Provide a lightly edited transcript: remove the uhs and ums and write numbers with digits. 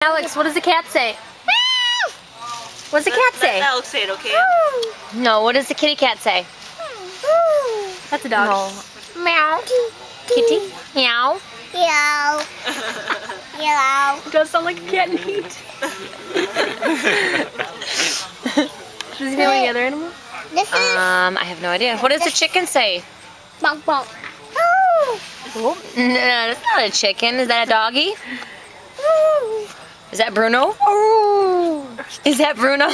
Alex, what does the cat say? What does the cat say? Let Alex say it, okay? No, what does the kitty cat say? That's a dog. No. Meow. Kitty? Meow. Meow. Meow. It does sound like a cat and heat. Does he know any other animal? This is I have no idea. What does the chicken say? bonk bonk. No, that's not a chicken. Is that a doggy? Is that Bruno? Is that Bruno?